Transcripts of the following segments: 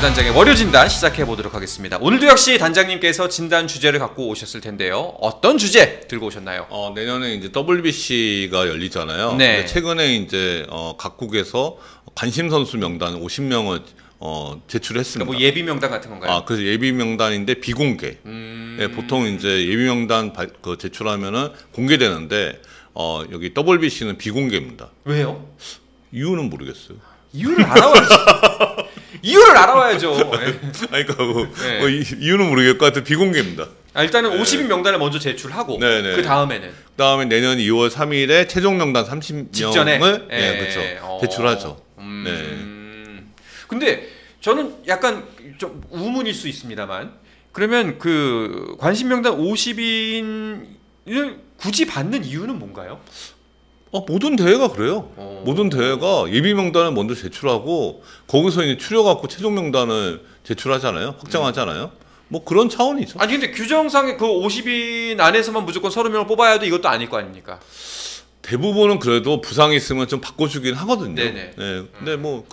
단장의 월요 진단 시작해 보도록 하겠습니다. 오늘도 역시 단장님께서 진단 주제를 갖고 오셨을 텐데요. 어떤 주제 들고 오셨나요? 내년에 이제 WBC가 열리잖아요. 네. 최근에 이제 각국에서 관심 선수 명단 50명을 제출했습니다. 그러니까 뭐 예비 명단 같은 건가요? 그래서 예비 명단인데 비공개. 예, 보통 이제 예비 명단 제출하면은 공개되는데 여기 WBC는 비공개입니다. 왜요? 이유는 모르겠어요. 이유를 알아와야죠. 이유를 알아와야죠. 아니, 그러니까 이유는 모르겠고 하여튼 비공개입니다. 일단은 50인 명단을 먼저 제출하고 그 다음에는 그다음에 내년 2월 3일에 최종 명단 30명을 직전에 그렇죠. 제출하죠. 근데 저는 약간 좀 우문일 수 있습니다만 그러면 그 관심 명단 50인을 굳이 받는 이유는 뭔가요? 모든 대회가 그래요. 모든 대회가 예비 명단을 먼저 제출하고 거기서 이제 추려갖고 최종 명단을 제출하잖아요. 확정하잖아요. 뭐 그런 차원이죠. 아니 근데 규정상에 그 50인 안에서만 무조건 30명을 뽑아야 돼 이것도 아닐 거 아닙니까? 대부분은 그래도 부상이 있으면 좀 바꿔주긴 하거든요. 네네. 네. 근데 뭐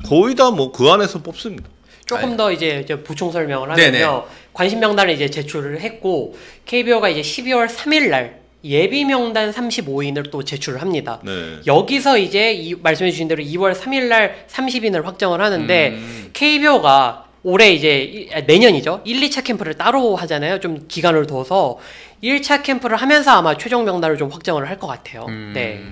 거의 다 뭐 그 안에서 뽑습니다. 조금 더 이제 보충 설명을 하면요. 네네. 관심 명단을 이제 제출을 했고 KBO가 이제 12월 3일 날 예비 명단 35인을 또 제출을 합니다. 네. 여기서 이제 말씀해 주신 대로 2월 3일 날 30인을 확정을 하는데 KBO가 올해 이제 내년이죠. 1, 2차 캠프를 따로 하잖아요. 좀 기간을 둬서 1차 캠프를 하면서 아마 최종 명단을 좀 확정을 할 것 같아요. 네.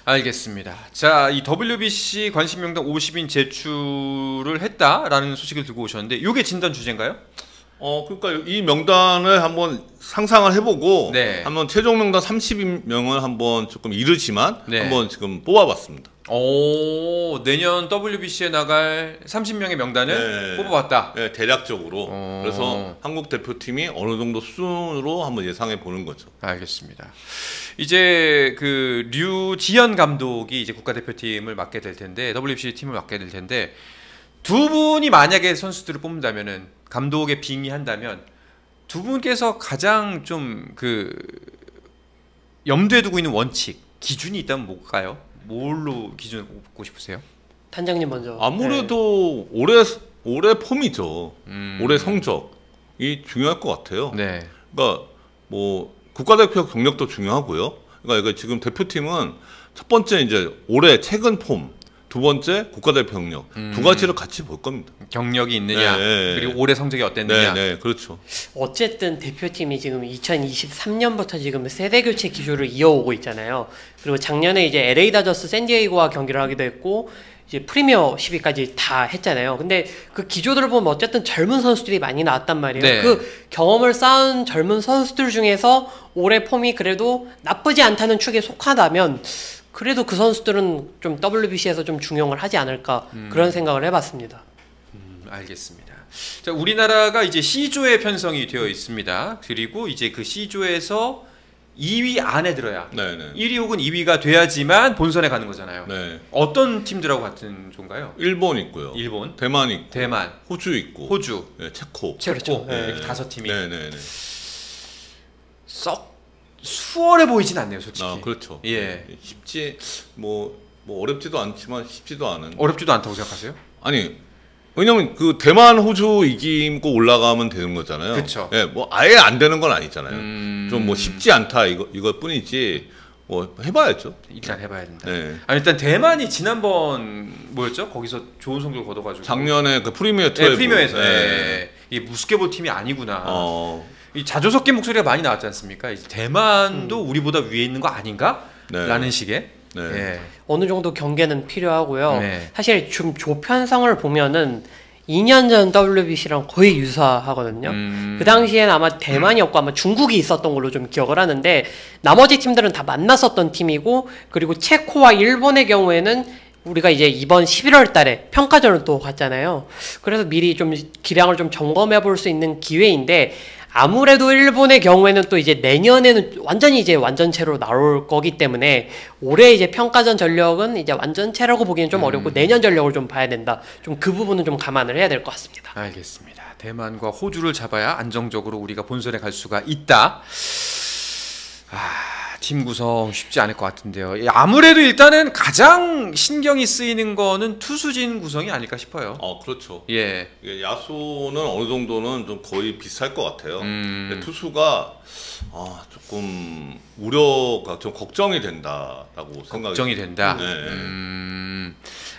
알겠습니다. 자, 이 WBC 관심 명단 50인 제출을 했다라는 소식을 들고 오셨는데 이게 진단 주제인가요? 그러니까 이 명단을 한번 상상을 해보고 네. 한번 최종 명단 30명을 한번 조금 이르지만 네. 한번 지금 뽑아봤습니다. 내년 WBC에 나갈 30명의 명단을 뽑아봤다. 네, 대략적으로. 그래서 한국 대표팀이 어느 정도 수준으로 한번 예상해 보는 거죠. 알겠습니다. 이제 그 류지현 감독이 이제 국가대표팀을 맡게 될 텐데 WBC 팀을 맡게 될 텐데 두 분이 만약에 선수들을 뽑는다면은 감독에 빙의한다면 두 분께서 가장 좀 그 염두에 두고 있는 원칙 기준이 있다면 뭘까요? 뭘로 기준을 꼽고 싶으세요? 단장님 먼저. 아무래도 올해 폼이죠. 올해 성적이 중요할 것 같아요. 네. 그러니까 뭐 국가대표 경력도 중요하고요. 그러니까 이거 지금 대표팀은 첫 번째 이제 올해 최근 폼, 두 번째 국가대표 경력 두 가지를 같이 볼 겁니다. 경력이 있느냐 그리고 올해 성적이 어땠느냐. 네, 그렇죠. 어쨌든 대표팀이 지금 2023년부터 지금 세대 교체 기조를 이어오고 있잖아요. 그리고 작년에 이제 LA 다저스 샌디에이고와 경기를 하기도 했고 이제 프리미어 10위까지 다 했잖아요. 근데 그 기조들을 보면 어쨌든 젊은 선수들이 많이 나왔단 말이에요. 네. 그 경험을 쌓은 젊은 선수들 중에서 올해 폼이 그래도 나쁘지 않다는 축에 속하다면 그래도 그 선수들은 좀 WBC에서 좀 중용을 하지 않을까 그런 생각을 해봤습니다. 알겠습니다. 자, 우리나라가 이제 C조에 편성이 되어 있습니다. 그리고 이제 그 C조에서 2위 안에 들어야 1위 혹은 2위가 돼야지만 본선에 가는 거잖아요. 네. 어떤 팀들하고 같은 조인가요? 일본 있고요. 일본, 대만 있고, 대만, 호주 있고, 호주, 체코. 그렇죠. 이렇게 다섯 팀이 썩 수월해 보이진 않네요, 솔직히. 그렇죠. 예. 쉽지 뭐 어렵지도 않지만 쉽지도 않은. 어렵지도 않다고 생각하세요? 아니. 왜냐면 그 대만 호주 이기고 올라가면 되는 거잖아요. 그렇죠. 예, 뭐 아예 안 되는 건 아니잖아요. 좀 뭐 쉽지 않다 이걸 뿐이지 뭐 해봐야죠. 일단 해봐야 된다. 네. 일단 대만이 지난번 뭐였죠? 거기서 좋은 성적을 거둬가지고 작년에 그 프리미어 12. 프리미어에서 이게 무스케볼 팀이 아니구나. 이 자조 섞인 목소리가 많이 나왔지 않습니까? 이제 대만도 우리보다 위에 있는 거 아닌가? 라는 식의. 어느 정도 경계는 필요하고요. 네. 사실 좀 조편성을 보면은 2년 전 WBC랑 거의 유사하거든요. 그 당시엔 아마 대만이었고 아마 중국이 있었던 걸로 좀 기억을 하는데 나머지 팀들은 다 만났었던 팀이고 그리고 체코와 일본의 경우에는 우리가 이제 이번 11월 달에 평가전을 또 갔잖아요. 그래서 미리 좀 기량을 좀 점검해 볼 수 있는 기회인데 아무래도 일본의 경우에는 또 이제 내년에는 완전히 이제 완전체로 나올 거기 때문에 올해 이제 평가전 전력은 이제 완전체라고 보기는 좀 어렵고 내년 전력을 좀 봐야 된다. 좀 그 부분은 좀 감안을 해야 될 것 같습니다. 알겠습니다. 대만과 호주를 잡아야 안정적으로 우리가 본선에 갈 수가 있다. 팀 구성 쉽지 않을 것 같은데요. 아무래도 일단은 가장 신경이 쓰이는 거는 투수진 구성이 아닐까 싶어요. 그렇죠. 예. 이게 야수는 어느 정도는 좀 거의 비슷할 것 같아요. 근데 투수가 조금 우려가 좀 걱정이 된다라고 생각이. 걱정이 된다. 네.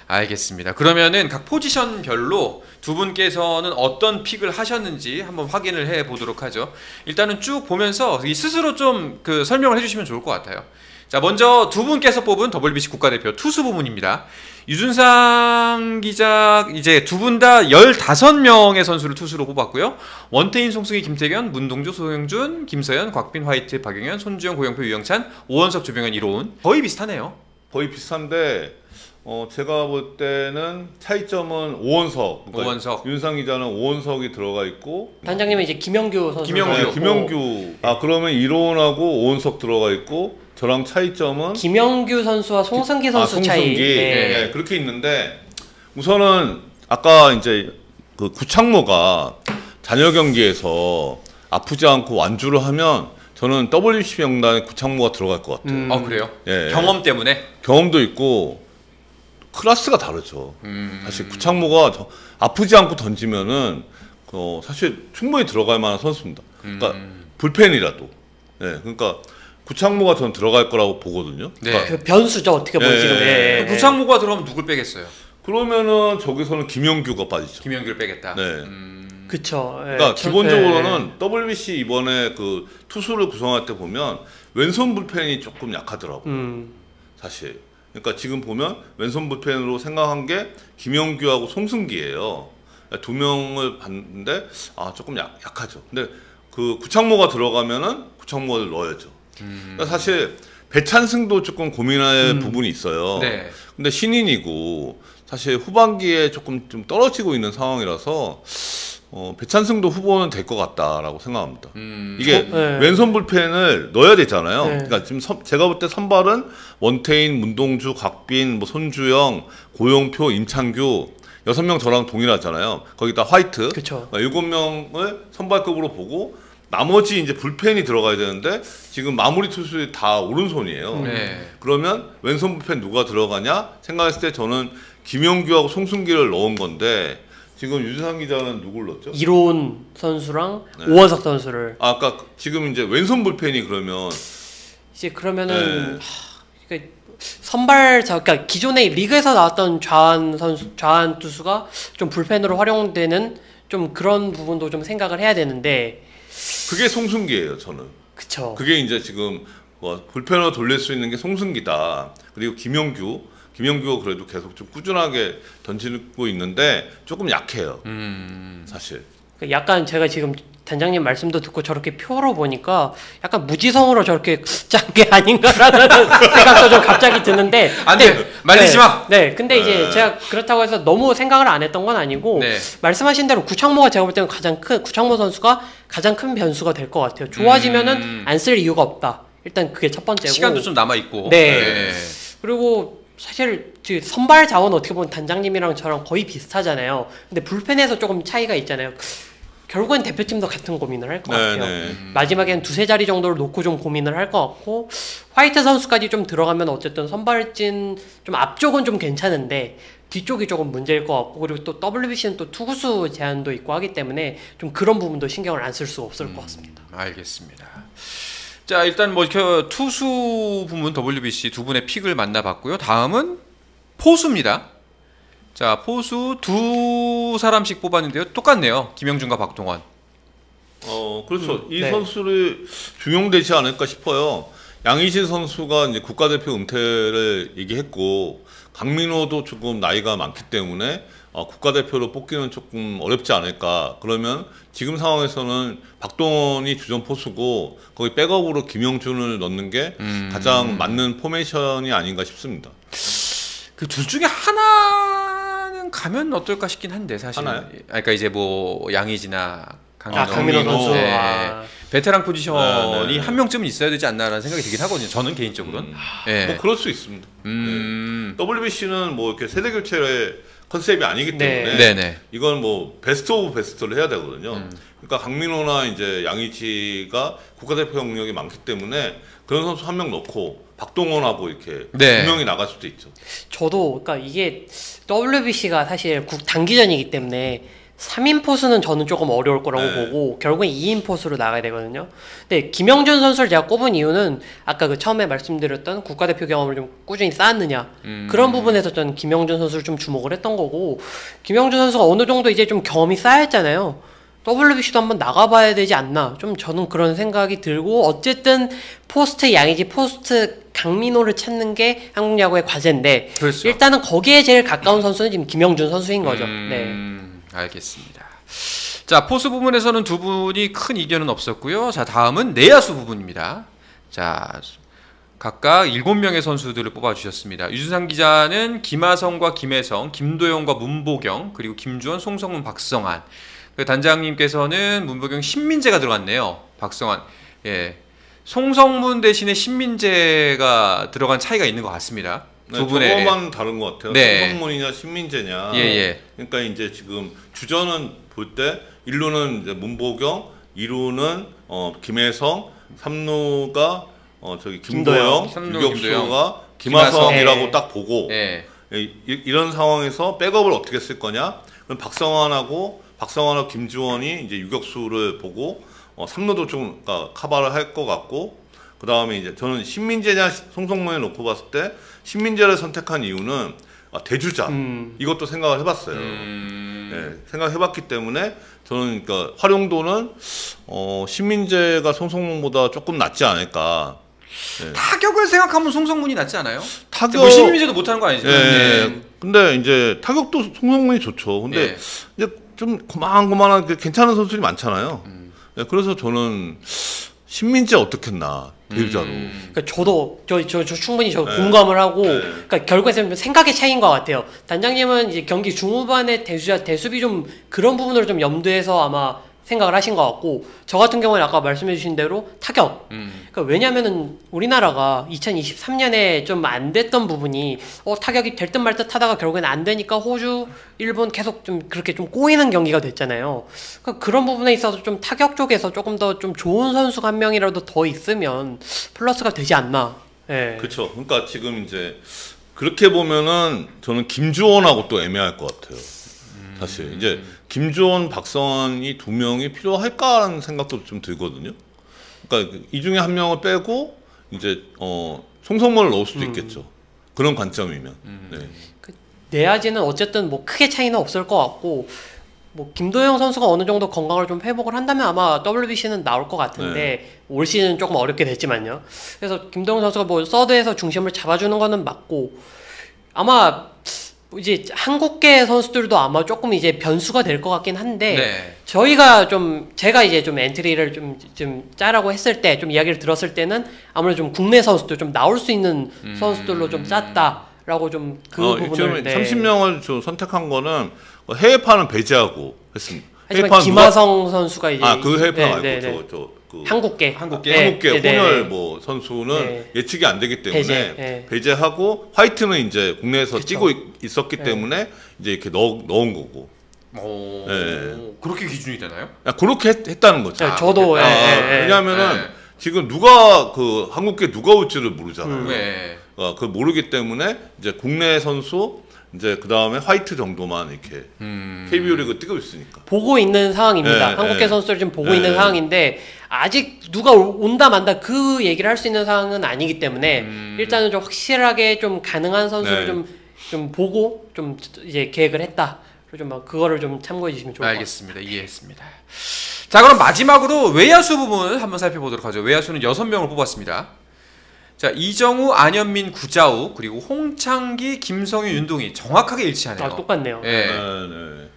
알겠습니다. 그러면은 각 포지션별로 두 분께서는 어떤 픽을 하셨는지 한번 확인을 해 보도록 하죠. 일단은 쭉 보면서 스스로 좀 그 설명을 해주시면 좋을 것 같아요. 자, 먼저 두 분께서 뽑은 WBC 국가대표 투수 부문입니다. 유준상 기자 이제 두 분 다 15명의 선수를 투수로 뽑았고요. 원태인, 송승희, 김태견, 문동주, 소영준, 김서현, 곽빈, 화이트, 박용현, 손주영, 고영표, 유영찬, 오원석, 조병현, 이로운. 거의 비슷하네요. 거의 비슷한데 제가 볼 때는 차이점은 오원석. 그러니까 오원석. 윤상 기자는 오원석이 들어가 있고 단장님은 이제 김영규 선수. 김영규. 그러면 이로운하고 오원석 들어가 있고 저랑 차이점은 김영규 선수와 송승기 선수 차이. 송승기. 네. 네, 그렇게 있는데 우선은 아까 이제 그 구창모가 잔여 경기에서 아프지 않고 완주를 하면 저는 WBC 명단에 구창모가 들어갈 것 같아요. 그래요? 예. 경험 때문에? 경험도 있고 클래스가 다르죠. 사실 구창모가 아프지 않고 던지면은 사실 충분히 들어갈 만한 선수입니다. 그러니까 불펜이라도. 네, 그러니까 구창모가 전 들어갈 거라고 보거든요. 네. 그러니까 그 변수죠 어떻게 보면 지금. 예. 구창모가 들어가면 누굴 빼겠어요? 그러면은 저기서는 김영규가 빠지죠. 김영규를 빼겠다. 네. 그쵸. 그러니까 기본적으로는 WBC 이번에 그 투수를 구성할 때 보면 왼손 불펜이 조금 약하더라고요. 사실. 그러니까 지금 보면 왼손 불펜으로 생각한 게 김영규하고 송승기예요. 두 명을 봤는데 조금 약하죠. 근데 그 구창모가 들어가면은 구창모를 넣어야죠. 그러니까 사실 배찬승도 조금 고민할 부분이 있어요. 네. 근데 신인이고 사실 후반기에 조금 좀 떨어지고 있는 상황이라서 배찬승도 후보는 될 것 같다라고 생각합니다. 이게 네. 왼손 불펜을 넣어야 되잖아요. 네. 그러니까 지금 제가 볼 때 선발은 원태인, 문동주, 곽빈, 손주영, 고용표, 임창규 6명 저랑 동일하잖아요. 거기다 화이트. 그쵸. 7명을 선발급으로 보고 나머지 이제 불펜이 들어가야 되는데 지금 마무리 투수들이 다 오른손이에요. 네. 그러면 왼손 불펜 누가 들어가냐 생각했을 때 저는 김영규하고 송승기를 넣은 건데 지금 유준상 기자는 누굴 넣었죠? 이로운 선수랑 오원석 선수를. 아까 지금 이제 왼손 불펜이 그러면 이제 그러면은 그러니까 그러니까 기존에 리그에서 나왔던 좌완 투수가 좀 불펜으로 활용되는 좀 그런 부분도 좀 생각을 해야 되는데. 그게 송승기예요, 저는. 그쵸. 그게 이제 지금 불펜으로 돌릴 수 있는 게 송승기다. 그리고 김영규가 그래도 계속 좀 꾸준하게 던지고 있는데 조금 약해요. 사실. 약간 제가 지금 단장님 말씀도 듣고 저렇게 표로 보니까 약간 무지성으로 저렇게 짠 게 아닌가라는 생각도 좀 갑자기 드는데. 안 돼! 말리지 마! 네, 근데 이제 제가 그렇다고 해서 너무 생각을 안 했던 건 아니고, 네. 말씀하신 대로 구창모가 제가 볼 때는 구창모 선수가 가장 큰 변수가 될 것 같아요. 좋아지면은 안 쓸 이유가 없다. 일단 그게 첫 번째고. 시간도 좀 남아있고. 네. 그리고 사실 선발 자원 어떻게 보면 단장님이랑 저랑 거의 비슷하잖아요. 근데 불펜에서 조금 차이가 있잖아요. 결국엔 대표팀도 같은 고민을 할 것 같아요. 마지막에는 두세 자리 정도를 놓고 좀 고민을 할 것 같고, 화이트 선수까지 좀 들어가면 어쨌든 선발진 좀 앞쪽은 좀 괜찮은데 뒤쪽이 조금 문제일 것 같고, 그리고 또 WBC는 또 투구수 제한도 있고 하기 때문에 좀 그런 부분도 신경을 안 쓸 수 없을 것 같습니다. 알겠습니다. 자, 일단 투수 부문 WBC 두 분의 픽을 만나봤고요. 다음은 포수입니다. 자, 포수 두 사람씩 뽑았는데요. 똑같네요. 김영준과 박동원. 그렇죠. 이 네. 선수를 중용되지 않을까 싶어요. 양희진 선수가 이제 국가대표 은퇴를 얘기했고, 강민호도 조금 나이가 많기 때문에 국가대표로 뽑기는 조금 어렵지 않을까. 그러면 지금 상황에서는 박동원이 주전 포수고 거기 백업으로 김영준을 넣는 게 가장 맞는 포메이션이 아닌가 싶습니다. 그 둘 중에 하나는 가면 어떨까 싶긴 한데 사실. 하나요? 그러니까 이제 양희지나 강민호 선수. 네. 베테랑 포지션이 네. 한 명쯤은 있어야 되지 않나라는 생각이 들긴 하거든요. 저는 개인적으로는. 네. 뭐 그럴 수 있습니다. WBC는 뭐 이렇게 세대 교체를 컨셉이 아니기 때문에 네네. 이건 뭐 베스트 오브 베스트를 해야 되거든요. 그러니까 강민호나 이제 양의지가 국가대표 경력이 많기 때문에 그런 선수 한 명 넣고 박동원하고 이렇게 네. 두 명이 나갈 수도 있죠. 저도 그러니까 이게 WBC가 사실 단기전이기 때문에 3인 포수는 저는 조금 어려울 거라고 네. 보고 결국엔 2인 포수로 나가야 되거든요. 근데 김영준 선수를 제가 꼽은 이유는 아까 그 처음에 말씀드렸던 국가대표 경험을 좀 꾸준히 쌓았느냐 그런 부분에서 저는 김영준 선수를 좀 주목을 했던 거고, 김영준 선수가 어느 정도 이제 좀 경험이 쌓였잖아요. WBC도 한번 나가봐야 되지 않나, 좀 저는 그런 생각이 들고, 어쨌든 포스트 양의지, 포스트 강민호를 찾는 게 한국 야구의 과제인데 그렇죠. 일단은 거기에 제일 가까운 선수는 지금 김영준 선수인 거죠. 네. 알겠습니다. 자, 포수 부분에서는 두 분이 큰 이견은 없었고요. 자, 다음은 내야수 부분입니다. 자, 각각 7명의 선수들을 뽑아주셨습니다. 유준상 기자는 김하성과 김혜성, 김도영과 문보경, 그리고 김주원, 송성문, 박성환. 단장님께서는 문보경, 신민재가 들어갔네요. 박성환. 예. 송성문 대신에 신민재가 들어간 차이가 있는 것 같습니다. 네, 두 분의 저거만 다른 것 같아요. 네. 송성문이냐 신민재냐. 예. 그러니까 이제 지금 주전은 볼 때 1루는 이제 문보경, 2루는 김혜성, 3루가 저기 김도영, 삼루 유격수가 김하성이라고 네. 딱 보고 예. 이런 상황에서 백업을 어떻게 쓸 거냐? 그럼 박성환하고 김주원이 이제 유격수를 보고 3루도 좀 커버를 할 것 같고, 그 다음에 이제 저는 신민재냐 송성문을 놓고 봤을 때 신민재를 선택한 이유는 대주자 이것도 생각을 해봤어요. 네, 생각해봤기 때문에 저는 그러니까 활용도는 신민재가 송성문보다 조금 낫지 않을까. 네. 타격을 생각하면 송성문이 낫지 않아요? 타격 뭐 신민재도 못하는 거 아니죠? 예. 근데 이제 타격도 송성문이 좋죠. 근데 네. 이제 좀 고만고만한 괜찮은 선수들이 많잖아요. 예, 그래서 저는 신민재 어떻겠나 대주자로. 그러니까 저도 저 충분히 저 네. 공감을 하고, 네. 그러니까 결국에는 생각의 차이인 것 같아요. 단장님은 이제 경기 중후반에 대주자 대수비 좀 그런 부분을 좀 염두해서 아마 생각을 하신 것 같고, 저 같은 경우는 아까 말씀해주신 대로 타격. 그러니까 왜냐면은 우리나라가 2023년에 좀 안 됐던 부분이 타격이 될 듯 말 듯 하다가 결국엔 안 되니까 호주, 일본 계속 좀 그렇게 좀 꼬이는 경기가 됐잖아요. 그러니까 그런 부분에 있어서 좀 타격 쪽에서 조금 더 좀 좋은 선수가 한 명이라도 더 있으면 플러스가 되지 않나. 예. 그렇죠. 그러니까 지금 이제 그렇게 보면은 저는 김주원하고 또 애매할 것 같아요. 사실 이제 김주원, 박성환이 두 명이 필요할까라는 생각도 좀 들거든요. 그러니까 이 중에 한 명을 빼고 이제 송성문을 넣을 수도 있겠죠. 그런 관점이면. 네. 내야지는 어쨌든 뭐 크게 차이는 없을 것 같고, 뭐 김도영 선수가 어느 정도 건강을 좀 회복을 한다면 아마 WBC는 나올 것 같은데 올 시즌은 조금 어렵게 됐지만요. 그래서 김도영 선수가 뭐 서드에서 중심을 잡아주는 거는 맞고, 아마 이제 한국계 선수들도 아마 조금 이제 변수가 될 것 같긴 한데, 네. 제가 이제 좀 엔트리를 좀 짜라고 했을 때, 좀 이야기를 들었을 때는 아무래도 좀 국내 선수들 좀 나올 수 있는 선수들로 좀 짰다라고 좀 그 부분을. 30명을 좀 선택한 거는 해외파는 배제하고 했습니다. 하지만 해외파는 김하성 선수가 이제 그 해외파 네, 말고 한국계 혼혈 뭐 선수는 네. 예측이 안 되기 때문에 배제, 배제하고 화이트는 이제 국내에서 그쵸. 뛰고 있었기 때문에 이제 이렇게 넣은 거고. 오, 네. 그렇게 기준이 되나요? 그렇게 했다는 거죠. 네, 저도 왜냐하면은 네. 지금 누가 한국계 누가 올지를 모르잖아요. 네. 그 모르기 때문에 이제 국내 선수 이제 그 다음에 화이트 정도만 이렇게 KBO 리그 뛰고 있으니까. 보고 있는 상황입니다. 네, 한국계 네. 선수들 지금 보고 네. 있는 상황인데, 아직 누가 온다 만다 그 얘기를 할 수 있는 상황은 아니기 때문에 일단은 좀 확실하게 좀 가능한 선수를 네. 좀 보고 좀 이제 계획을 했다. 좀 그거를 좀 참고해 주시면 좋을 것 같습니다. 알겠습니다. 이해했습니다. 자, 그럼 마지막으로 외야수 부분을 한번 살펴보도록 하죠. 외야수는 6명을 뽑았습니다. 자, 이정우, 안현민, 구자욱, 그리고 홍창기, 김성윤, 윤동희 정확하게 일치하네요. 똑같네요. 예. 네.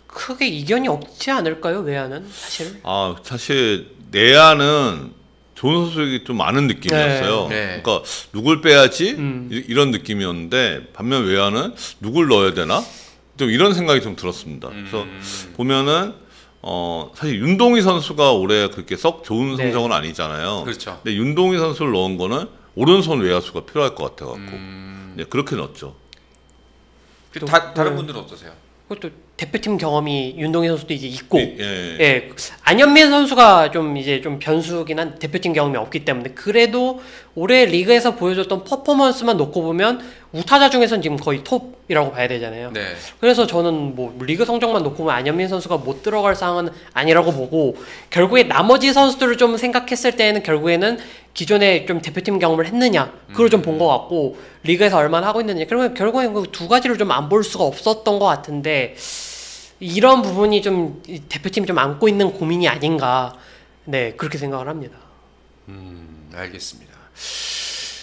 크게 이견이 없지 않을까요? 외야는 사실. 사실 내야는 좋은 선수들이 좀 많은 느낌이었어요. 네. 그러니까 누굴 빼야지 이런 느낌이었는데, 반면 외야는 누굴 넣어야 되나? 좀 이런 생각이 좀 들었습니다. 그래서 보면은 사실 윤동희 선수가 올해 그렇게 썩 좋은 네. 성적은 아니잖아요. 그렇죠. 근데 윤동희 선수를 넣은 거는 오른손 외야수가 필요할 것 같아갖고 그렇게 넣었죠. 또, 다른 분들은 어떠세요? 그것도 대표팀 경험이 윤동희 선수도 이제 있고, 예. 예, 안현민 선수가 좀 이제 좀 변수긴 한 대표팀 경험이 없기 때문에 그래도 올해 리그에서 보여줬던 퍼포먼스만 놓고 보면 우타자 중에서는 지금 거의 톱이라고 봐야 되잖아요. 네. 그래서 저는 뭐 리그 성적만 놓고 보면 안현민 선수가 못 들어갈 상황은 아니라고 보고 결국에 나머지 선수들을 좀 생각했을 때에는 결국에는 기존에 좀 대표팀 경험을 했느냐 그걸 좀 본 것 같고 리그에서 얼마나 하고 있느냐 결국엔 그 두 가지를 좀 안 볼 수가 없었던 것 같은데 이런 부분이 좀 대표팀이 좀 안고 있는 고민이 아닌가 네 그렇게 생각을 합니다. 알겠습니다.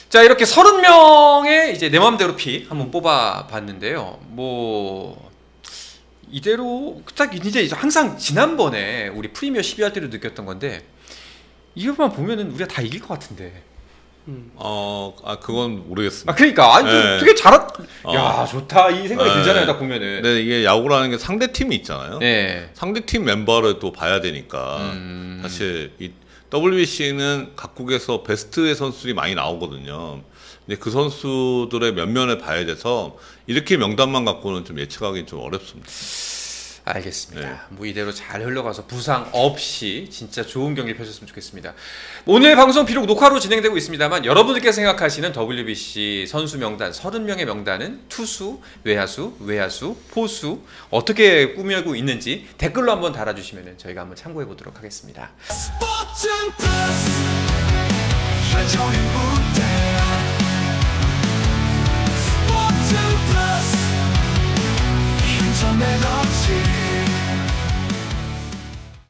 자 이렇게 30명의 이제 내 맘대로 픽 한번 뽑아봤는데요. 뭐 이대로 딱 이제 항상 지난번에 우리 프리미어 12할 때로 느꼈던 건데 이것만 보면은 우리가 다 이길 것 같은데. 그건 모르겠습니다. 그러니까 아니 네. 되게 야 좋다 이 생각이 들잖아요. 딱 보면은. 네, 이게 야구라는 게 상대 팀이 있잖아요. 네. 상대 팀 멤버를 또 봐야 되니까 사실 이 WBC는 각국에서 베스트의 선수들이 많이 나오거든요. 근데 그 선수들의 면면을 봐야 돼서 이렇게 명단만 갖고는 좀 예측하기 좀 어렵습니다. 알겠습니다. 네. 뭐 이대로 잘 흘러가서 부상 없이 진짜 좋은 경기를 펼쳤으면 좋겠습니다. 오늘 방송 비록 녹화로 진행되고 있습니다만 여러분들께서 생각하시는 WBC 선수 명단 30명의 명단은 투수, 외야수, 포수 어떻게 꾸미고 있는지 댓글로 한번 달아주시면 저희가 한번 참고해 보도록 하겠습니다. 스포츠는 플러스, 최종의